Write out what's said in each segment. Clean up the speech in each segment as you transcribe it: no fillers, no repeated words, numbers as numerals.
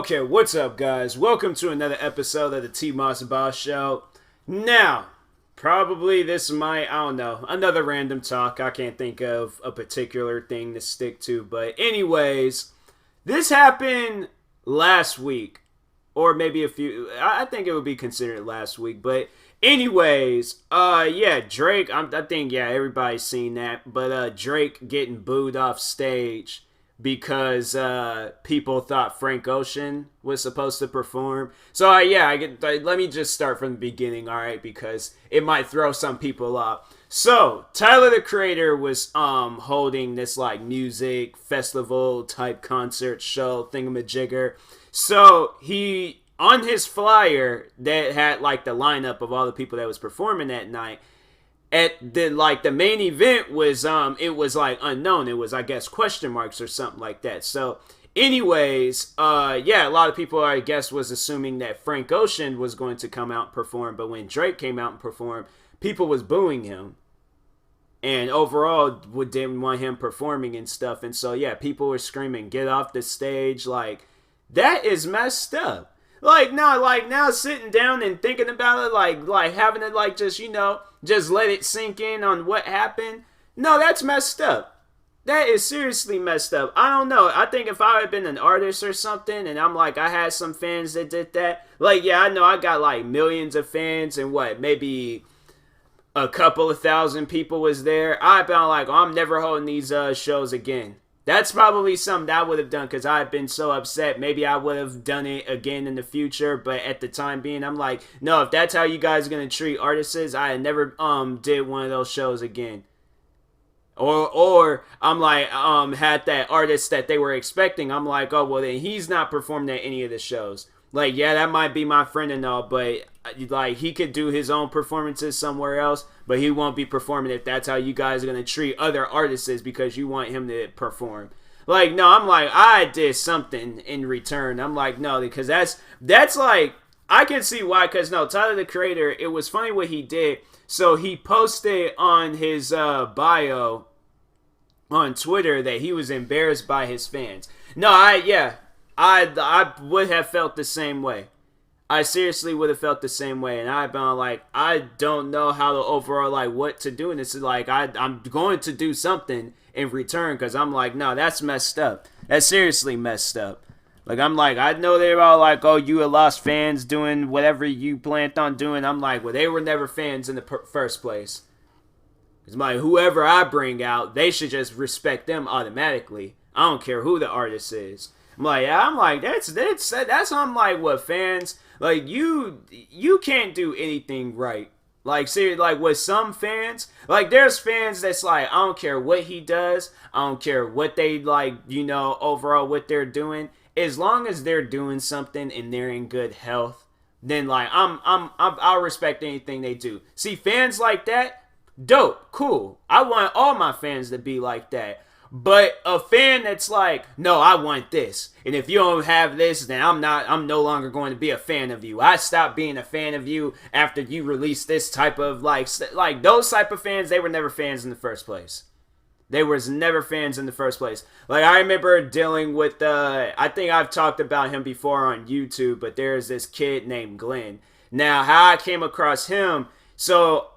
Okay, what's up, guys? Welcome to another episode of the TMossBoss Show. Now, probably this might, I don't know, another random talk. I can't think of a particular thing to stick to. But anyways, this happened last week. Or maybe I think it would be considered last week. But anyways, Drake, I think, everybody's seen that. But Drake getting booed off stage because people thought Frank Ocean was supposed to perform. So let me just start from the beginning, all right, because it might throw some people off. So Tyler the Creator was holding this like music festival type concert show thingamajigger. So he, on his flyer that had like the lineup of all the people that was performing that night, at the main event was it was like unknown. It was, I guess, question marks or something like that. So anyways, a lot of people, I guess, was assuming that Frank Ocean was going to come out and perform, but when Drake came out and performed, people was booing him. And overall didn't want him performing and stuff. And so people were screaming, "Get off the stage!" Like, that is messed up. Now sitting down and thinking about it, like having it just let it sink in on what happened. No, that's messed up. That is seriously messed up. I don't know. I think if I had been an artist or something and I had some fans that did that, I know I got like millions of fans and maybe a couple of thousand people was there. I'd been like, I'm never holding these shows again. That's probably something that I would have done because I've been so upset. Maybe I would have done it again in the future, but at the time being, I'm like, no, if that's how you guys are going to treat artists, I never did one of those shows again. Or I'm like, had that artist that they were expecting, I'm like, oh, well, then he's not performing at any of the shows. Like, yeah, that might be my friend and all, but he could do his own performances somewhere else, but he won't be performing if that's how you guys are going to treat other artists because you want him to perform. Like, no, I'm like, I did something in return. I'm like, no, because that's like, I can see why, because no, Tyler the Creator, it was funny what he did. So he posted on his bio on Twitter that he was embarrassed by his fans. No, I would have felt the same way. I seriously would have felt the same way, and I've been like, I don't know how to overall what to do, and this is like I'm going to do something in return because I'm like, no, that's messed up. That's seriously messed up. Like, I'm like, I know they're all like, oh, you had lost fans doing whatever you planned on doing. I'm like, well, they were never fans in the first place. It's like, whoever I bring out, they should just respect them automatically. I don't care who the artist is. I'm like, that's I'm like, what, fans? Like, you can't do anything right. Like, seriously, like, with some fans, like, there's fans that's like, I don't care what he does. I don't care what they, overall what they're doing. As long as they're doing something and they're in good health, then, I'll respect anything they do. See, fans like that, dope, cool. I want all my fans to be like that. But a fan that's like, no, I want this. And if you don't have this, then I'm no longer going to be a fan of you. I stopped being a fan of you after you released this type of, like those type of fans, they were never fans in the first place. They was never fans in the first place. Like, I remember dealing with, I think I've talked about him before on YouTube, but there's this kid named Glenn. Now, how I came across him, so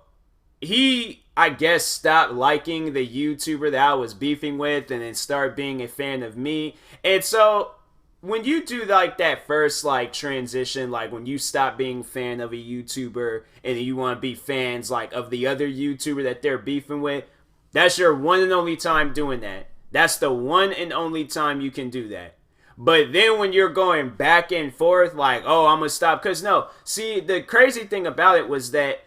he, I guess, stopped liking the YouTuber that I was beefing with and then started being a fan of me. And so when you do that first transition, when you stop being a fan of a YouTuber and you want to be fans of the other YouTuber that they're beefing with, that's your one and only time doing that. That's the one and only time you can do that. But then when you're going back and forth oh, I'm going to stop. Because no, see, the crazy thing about it was that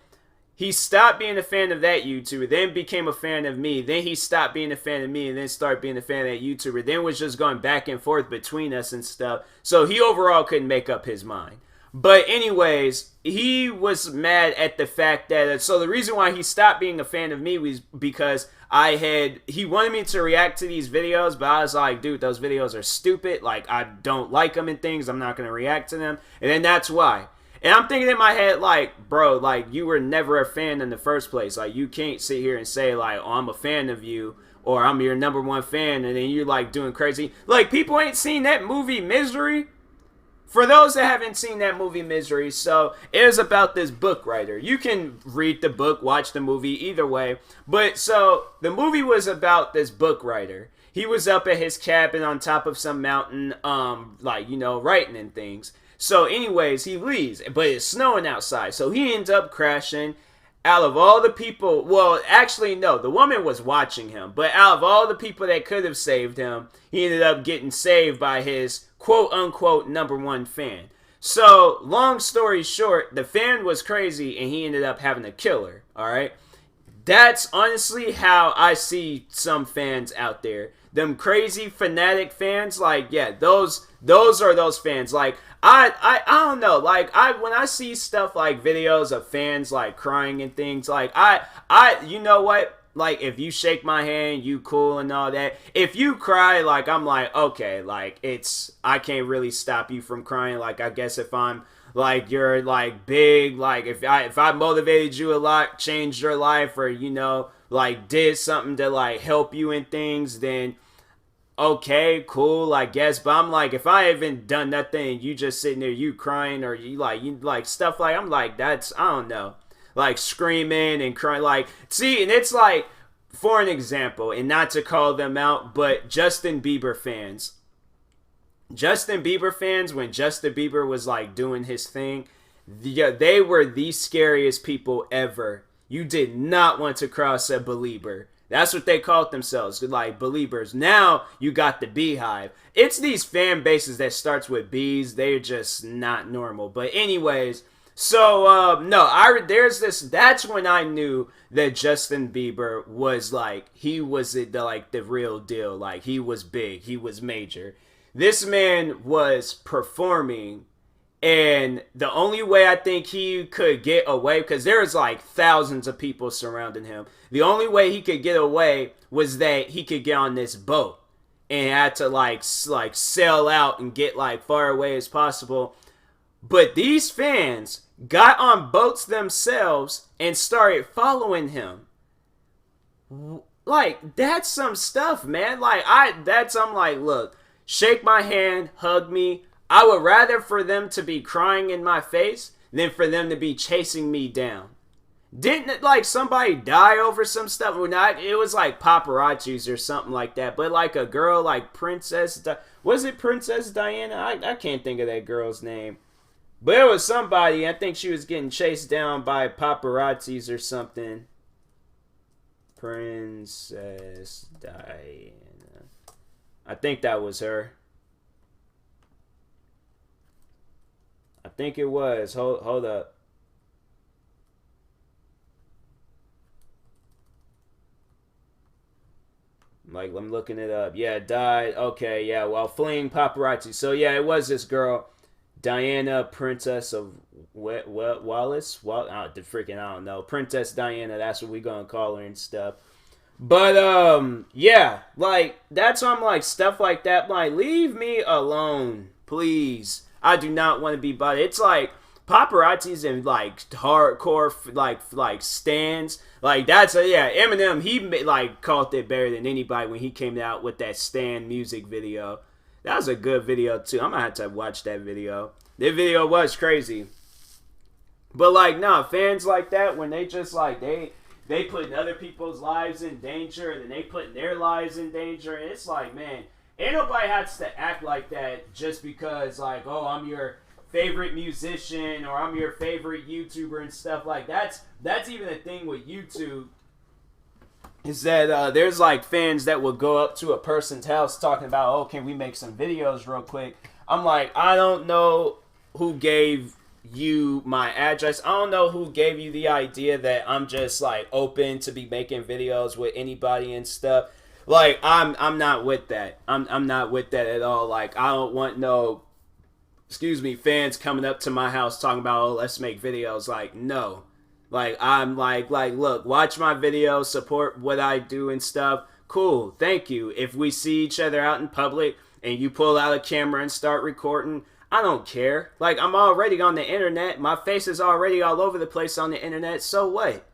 he stopped being a fan of that YouTuber, then became a fan of me, then he stopped being a fan of me, and then started being a fan of that YouTuber, then was just going back and forth between us and stuff. So he overall couldn't make up his mind. But anyways, he was mad at the fact that, so the reason why he stopped being a fan of me was because he wanted me to react to these videos, but I was like, dude, those videos are stupid. I don't like them and things. I'm not going to react to them. And then that's why. And I'm thinking in my head, bro, you were never a fan in the first place. You can't sit here and say, oh, I'm a fan of you, or I'm your number one fan, and then you're, doing crazy. People ain't seen that movie, Misery. For those that haven't seen that movie Misery, so it is about this book writer. You can read the book, watch the movie, either way. But so the movie was about this book writer. He was up at his cabin on top of some mountain, writing and things. So anyways, he leaves, but it's snowing outside. So he ends up crashing. Out of all the people, well, actually, no, the woman was watching him. But out of all the people that could have saved him, he ended up getting saved by his quote-unquote #1 fan. So, long story short, the fan was crazy, and he ended up having to kill her, alright? That's honestly how I see some fans out there. Them crazy fanatic fans, like, yeah, those are those fans. Like, I don't know, like, when I see stuff like videos of fans like crying and things, like, you know what, like, if you shake my hand, you cool and all that. If you cry, like, I'm like, okay, like, I can't really stop you from crying. Like, I guess if I'm like, you're like big, like, if I motivated you a lot, changed your life, or, you know, like, did something to like help you in things, then okay, cool, I guess. But I'm like, if I haven't done nothing, you just sitting there, you crying, or you like stuff like, I'm like, that's, I don't know, like screaming and crying, like, see, and it's like, for an example, and not to call them out, but Justin Bieber fans, when Justin Bieber was like doing his thing, they were the scariest people ever. You did not want to cross a believer. That's what they called themselves, like believers. Now you got the beehive. It's these fan bases that starts with bees. They're just not normal. But anyways, so that's when I knew that Justin Bieber was like, he was the real deal. Like, he was big, he was major. This man was performing, and the only way I think he could get away, because there's like thousands of people surrounding him, the only way he could get away was that he could get on this boat and had to like sail out and get like far away as possible. But these fans got on boats themselves and started following him. Like, that's some stuff, man. Like, I'm like, look, shake my hand, hug me. I would rather for them to be crying in my face than for them to be chasing me down. Didn't it, like, somebody die over some stuff? Well, it was like paparazzis or something like that. But like a girl like was it Princess Diana? I can't think of that girl's name. But it was somebody, I think she was getting chased down by paparazzis or something. Princess Diana. I think that was her. I think it was. Hold up. Like, I'm looking it up. Yeah, died. Okay, yeah, while fleeing paparazzi. So, yeah, it was this girl, Diana, Princess of Wallace? I don't know. Princess Diana, that's what we gonna call her and stuff. But, yeah, like, that's why I'm like, stuff like that. Like, leave me alone, please. I do not want to be bothered. It's like paparazzis and like hardcore like stands. Like, that's Eminem, he like called it better than anybody when he came out with that Stan music video. That was a good video too. I'm gonna have to watch that video. That video was crazy. But like, no, fans like that, when they just like they putting other people's lives in danger, and then they putting their lives in danger, and it's like, man, ain't nobody has to act like that just because, like, oh, I'm your favorite musician or I'm your favorite YouTuber and stuff. Like, that's even a thing with YouTube, is that there's like fans that will go up to a person's house talking about, oh, can we make some videos real quick? I'm like, I don't know who gave you my address. I don't know who gave you the idea that I'm just like open to be making videos with anybody and stuff. Like, I'm not with that. I'm not with that at all. Like, I don't want no, fans coming up to my house talking about, oh, let's make videos. Like, no. Like, I'm like, look, watch my videos, support what I do and stuff. Cool, thank you. If we see each other out in public and you pull out a camera and start recording, I don't care. Like, I'm already on the internet. My face is already all over the place on the internet. So what?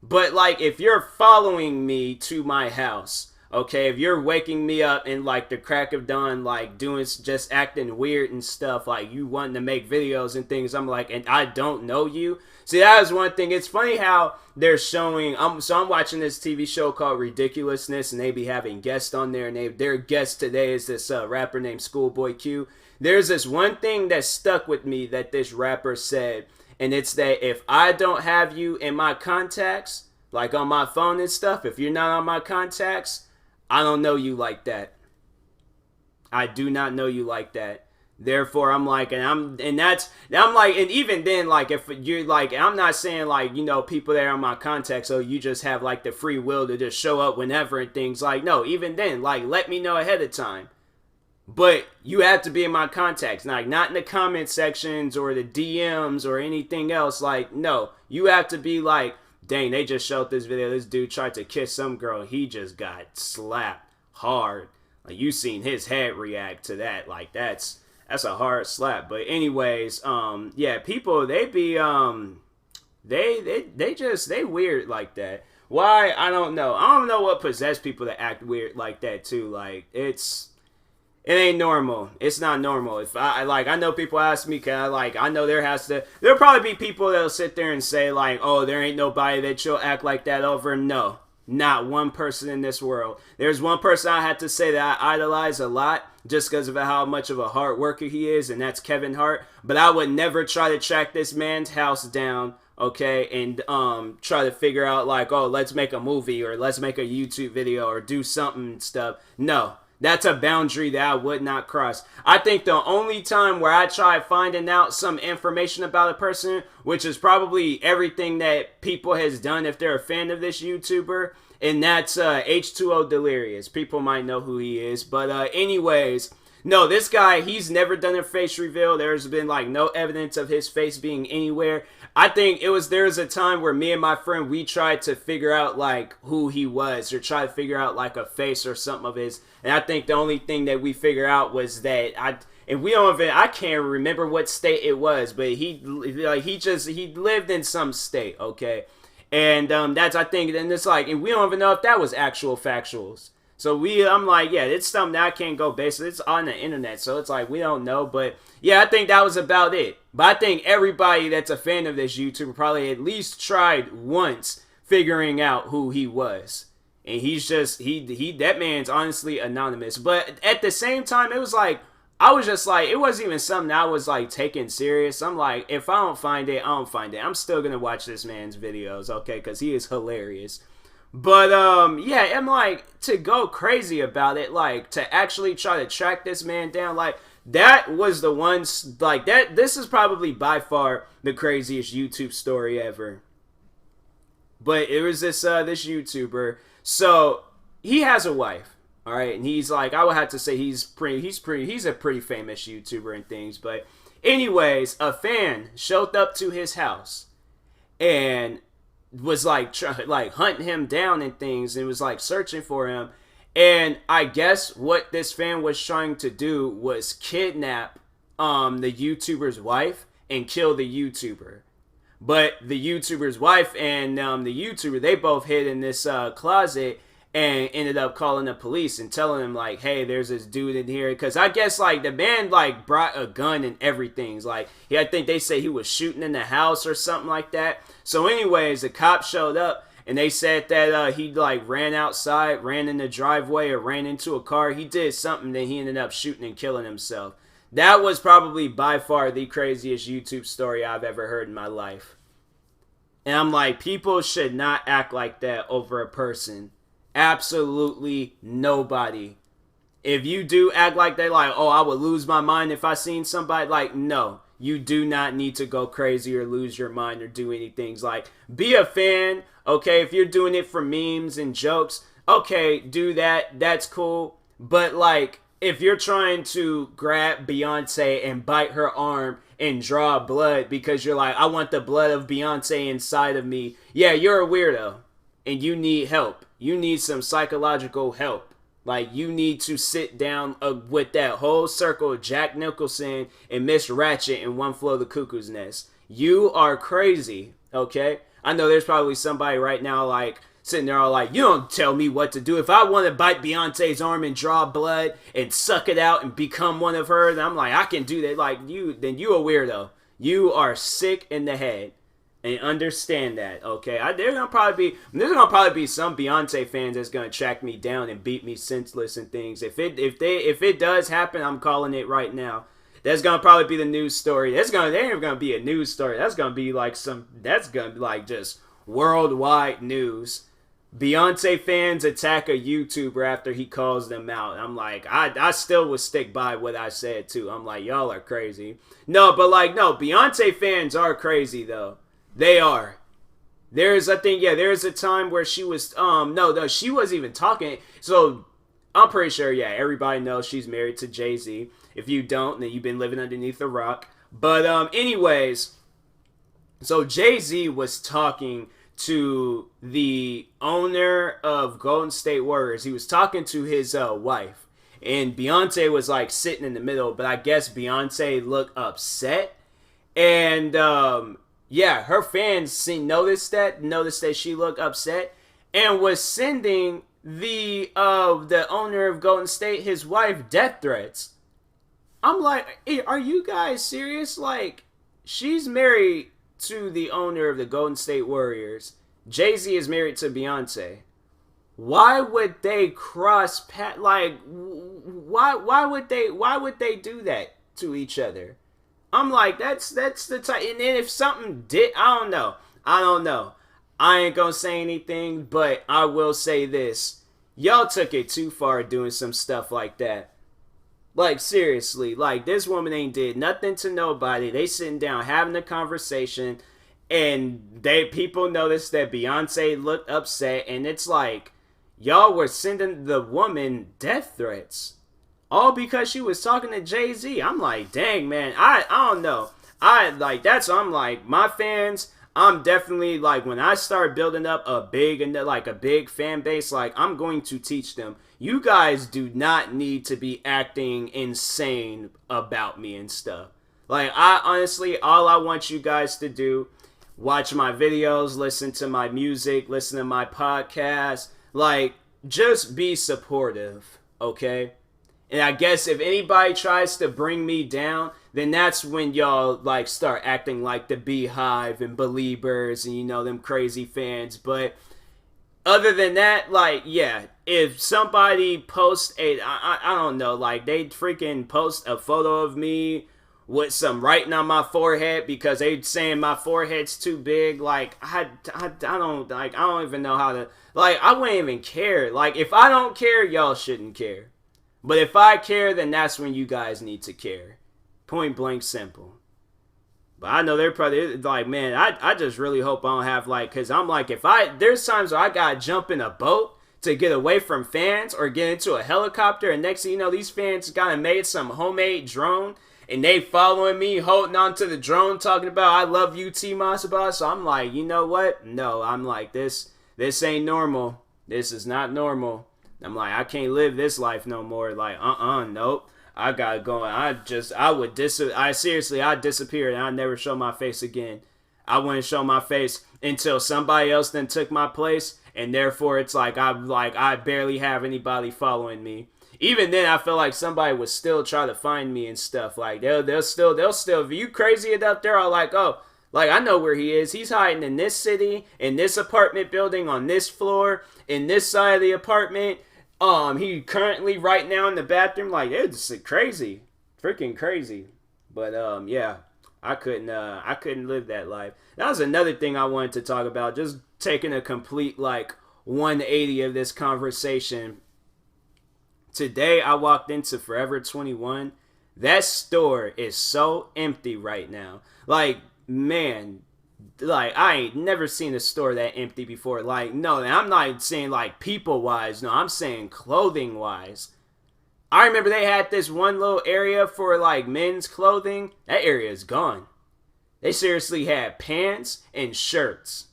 But, like, if you're following me to my house, Okay, if you're waking me up in like the crack of dawn, like doing just acting weird and stuff, like you wanting to make videos and things, I'm like, and I don't know you. See, that is one thing. It's funny how they're showing. I'm watching this TV show called Ridiculousness, and they be having guests on there, and their guest today is this rapper named Schoolboy Q. There's this one thing that stuck with me that this rapper said, and it's that if I don't have you in my contacts, like on my phone and stuff, if you're not on my contacts, I don't know you like that. I do not know you like that. Therefore, I'm like, and even then, like, if you're like, I'm not saying like, people that are on my contacts, so you just have like the free will to just show up whenever and things like, no, even then, like, let me know ahead of time. But you have to be in my contacts, like, not in the comment sections or the DMs or anything else. Like, no, you have to be like, dang, they just showed this video. This dude tried to kiss some girl. He just got slapped hard. Like, you seen his head react to that. Like, that's a hard slap. But anyways, yeah, people, they be, they weird like that. Why? I don't know. I don't know what possessed people to act weird like that too. Like, it ain't normal. It's not normal. If I know people ask me, I know there'll probably be people that'll sit there and say like, oh, there ain't nobody that you'll act like that over. No, not one person in this world. There's one person I had to say that I idolize a lot just because of how much of a hard worker he is, and that's Kevin Hart. But I would never try to track this man's house down, okay, and try to figure out like, oh, let's make a movie or let's make a YouTube video or do something and stuff. No. That's a boundary that I would not cross. I think the only time where I try finding out some information about a person, which is probably everything that people has done if they're a fan of this YouTuber, and that's H2O Delirious. People might know who he is. But anyways, no, this guy, he's never done a face reveal. There's been like no evidence of his face being anywhere. I think there was a time where me and my friend, we tried to figure out like who he was or try to figure out like a face or something of his. And I think the only thing that we figured out was that I can't remember what state it was, but he lived in some state, okay? And that's, I think, and it's like, and we don't even know if that was actual factuals. So I'm like, yeah, it's something that I can't go base. It's on the internet, so it's like we don't know. But yeah, I think that was about it. But I think everybody that's a fan of this YouTuber probably at least tried once figuring out who he was. And he's just that man's honestly anonymous. But at the same time, it was like I was just like, it wasn't even something I was like taking serious. I'm like, if I don't find it, I don't find it. I'm still gonna watch this man's videos, okay, because he is hilarious. But yeah, I'm like, to go crazy about it, like to actually try to track this man down, like that was the ones like that. This is probably by far the craziest YouTube story ever. But it was this YouTuber. So he has a wife, all right, and he's like, I would have to say he's a pretty famous YouTuber and things. But anyways, a fan showed up to his house and was like hunting him down and things, and was like searching for him. And I guess what this fan was trying to do was kidnap the YouTuber's wife and kill the YouTuber. But the YouTuber's wife and the YouTuber, they both hid in this closet and ended up calling the police and telling them like, hey, there's this dude in here. Because I guess like the man like brought a gun and everything. Like, I think they say he was shooting in the house or something like that. So anyways, the cops showed up and they said that he like ran outside, ran in the driveway, or ran into a car. He did something, then he ended up shooting and killing himself. That was probably by far the craziest YouTube story I've ever heard in my life. And I'm like, people should not act like that over a person. Absolutely nobody. If you do act like they like, oh, I would lose my mind if I seen somebody, like, no. You do not need to go crazy or lose your mind or do anything. Like, be a fan, okay? If you're doing it for memes and jokes, okay, do that. That's cool. But, like, if you're trying to grab Beyonce and bite her arm and draw blood because you're like, I want the blood of Beyonce inside of me, yeah, you're a weirdo. And you need help. You need some psychological help. Like, you need to sit down with that whole circle of Jack Nicholson and Miss Ratchet in One Flew Over the Cuckoo's Nest. You are crazy, okay? I know there's probably somebody right now, like, sitting there all like, you don't tell me what to do. If I want to bite Beyonce's arm and draw blood and suck it out and become one of her, then I'm like, I can do that. Like, then you a weirdo. You are sick in the head. And understand that, okay? There's gonna probably be some Beyonce fans that's gonna track me down and beat me senseless and things. If it does happen, I'm calling it right now. That's gonna probably be the news story. There ain't gonna be a news story. That's gonna be like just worldwide news. Beyonce fans attack a YouTuber after he calls them out. I'm like, I still would stick by what I said too. I'm like, y'all are crazy. No, Beyonce fans are crazy though. They are. There's a time where she was, she wasn't even talking. So, I'm pretty sure, everybody knows she's married to JayZ. If you don't, then you've been living underneath a rock. But, anyways, so JayZ was talking to the owner of Golden State Warriors. He was talking to his wife. And Beyonce was, like, sitting in the middle. But I guess Beyonce looked upset. And, her fans noticed that she looked upset and was sending the owner of Golden State, his wife, death threats. I'm like, hey, are you guys serious? Like, she's married to the owner of the Golden State Warriors. JayZ is married to Beyonce. Why would they cross paths? Like, why would they do that to each other? I'm like, that's the type. And then if something did, I don't know. I ain't gonna say anything, but I will say this. Y'all took it too far doing some stuff like that. Like, seriously. Like, this woman ain't did nothing to nobody. They sitting down having a conversation, and people noticed that Beyonce looked upset, and it's like, y'all were sending the woman death threats. All because she was talking to JayZ. I'm like, dang, man. I don't know. I'm like, my fans, I'm definitely, like, when I start building up a big fan base, like, I'm going to teach them. You guys do not need to be acting insane about me and stuff. Like, I honestly, all I want you guys to do, watch my videos, listen to my music, listen to my podcast. Like, just be supportive, okay? And I guess if anybody tries to bring me down, then that's when y'all, like, start acting like the Beehive and Beliebers and, them crazy fans. But other than that, like, if somebody posts I don't know, like, they freaking post a photo of me with some writing on my forehead because they saying my forehead's too big, like, I don't even know how to, like, I wouldn't even care. Like, if I don't care, y'all shouldn't care. But if I care, then that's when you guys need to care. Point blank simple. But I know they're probably like, man, I just really hope I don't have, like, because I'm like, there's times where I gotta jump in a boat to get away from fans or get into a helicopter, and next thing you know, these fans got made some homemade drone and they following me, holding on to the drone, talking about, I love you, TMossBoss. So I'm like, you know what? No, I'm like, this ain't normal. This is not normal. I'm like, I can't live this life no more. Like, nope. I gotta go. I'd disappear and I'd never show my face again. I wouldn't show my face until somebody else then took my place, and therefore it's like I barely have anybody following me. Even then, I feel like somebody would still try to find me and stuff. Like, they'll still, if you crazy enough, they're all like, oh, like, I know where he is. He's hiding in this city, in this apartment building, on this floor, in this side of the apartment. He currently right now in the bathroom. Like, it's crazy, freaking crazy. But I couldn't live that life. That was another thing I wanted to talk about. Just taking a complete, like, 180 of this conversation. Today I walked into Forever 21. That store is so empty right now. Like, man, like, I ain't never seen a store that empty before. Like, no, I'm not saying, like, people-wise. No, I'm saying clothing-wise. I remember they had this one little area for, like, men's clothing. That area is gone. They seriously had pants and shirts.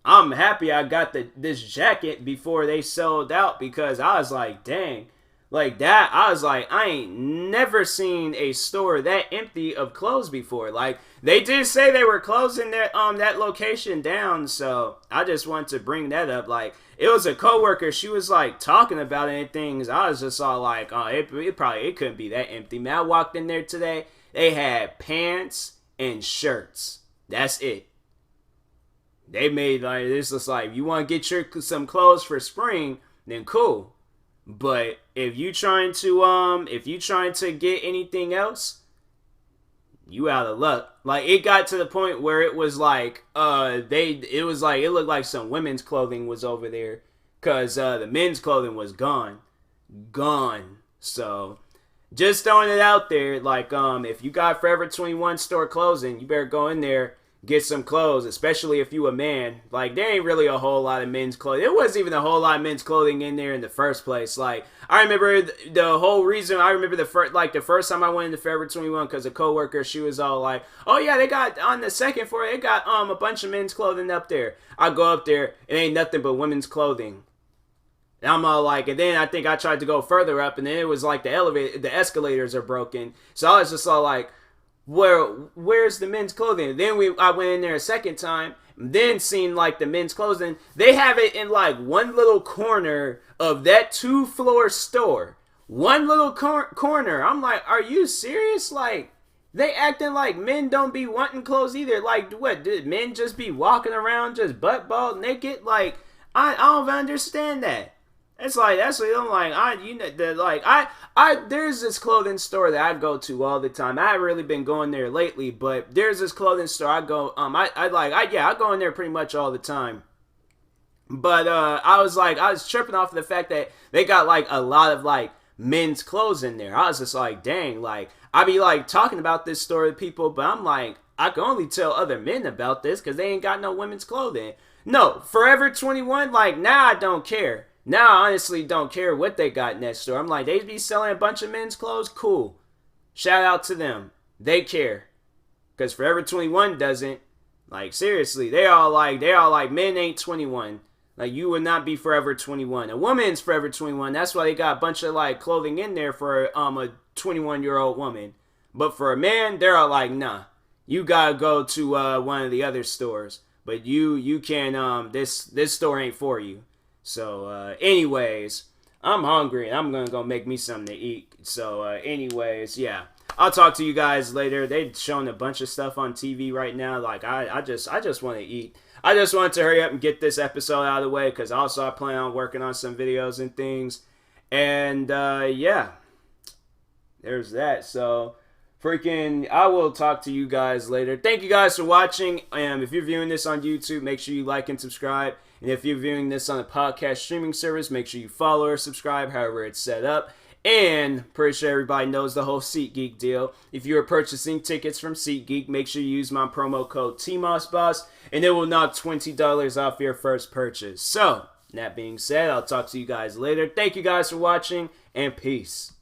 I'm happy I got this jacket before they sold out, because I was like, dang. Like that, I was like, I ain't never seen a store that empty of clothes before. Like, They did say they were closing that location down, so I just want to bring that up. Like, it was a coworker, she was like talking about it and things. I was just all like, oh, it couldn't be that empty. Man, I walked in there today, they had pants and shirts. That's it. They made like this was like, you want to get some clothes for spring, then cool. But if you trying to get anything else, you out of luck. Like, it got to the point where it was like it looked like some women's clothing was over there, cause the men's clothing was gone. So just throwing it out there, like, if you got Forever 21 store closing, you better go in there, get some clothes, especially if you a man. Like, there ain't really a whole lot of men's clothing. There wasn't even a whole lot of men's clothing in there in the first place. Like, I remember the whole reason. I remember the first time I went into Forever 21, because a coworker, she was all like, "Oh yeah, they got on the second floor. They got a bunch of men's clothing up there." I go up there, it ain't nothing but women's clothing. And I'm all like, and then I think I tried to go further up, and then it was like the escalators are broken. So I was just all like, where's the men's clothing? Then I went in there a second time, then seen like the men's clothing. They have it in like one little corner of that 2-floor store. One little corner. I'm like, are you serious? Like, they acting like men don't be wanting clothes either. Like, what, did men just be walking around just butt bald naked? Like, I don't understand that. It's like, that's what I'm like, there's this clothing store that I go to all the time. I haven't really been going there lately, but there's this clothing store I go, I go in there pretty much all the time. But, I was tripping off of the fact that they got like a lot of like men's clothes in there. I was just like, dang, like, I be like talking about this store to people, but I'm like, I can only tell other men about this because they ain't got no women's clothing. No, Forever 21, like, now I don't care. Now I honestly don't care what they got in that store. I'm like, they be selling a bunch of men's clothes? Cool. Shout out to them. They care. Because Forever 21 doesn't. Like, seriously, they all like, men ain't 21. Like, you would not be Forever 21. A woman's Forever 21. That's why they got a bunch of, like, clothing in there for a 21-year-old woman. But for a man, they're all like, nah. You gotta go to one of the other stores. But you can, this store ain't for you. So, anyways, I'm hungry and I'm gonna go make me something to eat. So, anyways, yeah, I'll talk to you guys later. They're showing a bunch of stuff on TV right now. Like, I just want to eat. I just wanted to hurry up and get this episode out of the way, because also I plan on working on some videos and things. And, yeah, there's that. So, I will talk to you guys later. Thank you guys for watching. If you're viewing this on YouTube, make sure you like and subscribe. And if you're viewing this on a podcast streaming service, make sure you follow or subscribe, however it's set up. And pretty sure everybody knows the whole SeatGeek deal. If you are purchasing tickets from SeatGeek, make sure you use my promo code TMossBoss, and it will knock $20 off your first purchase. So, that being said, I'll talk to you guys later. Thank you guys for watching, and peace.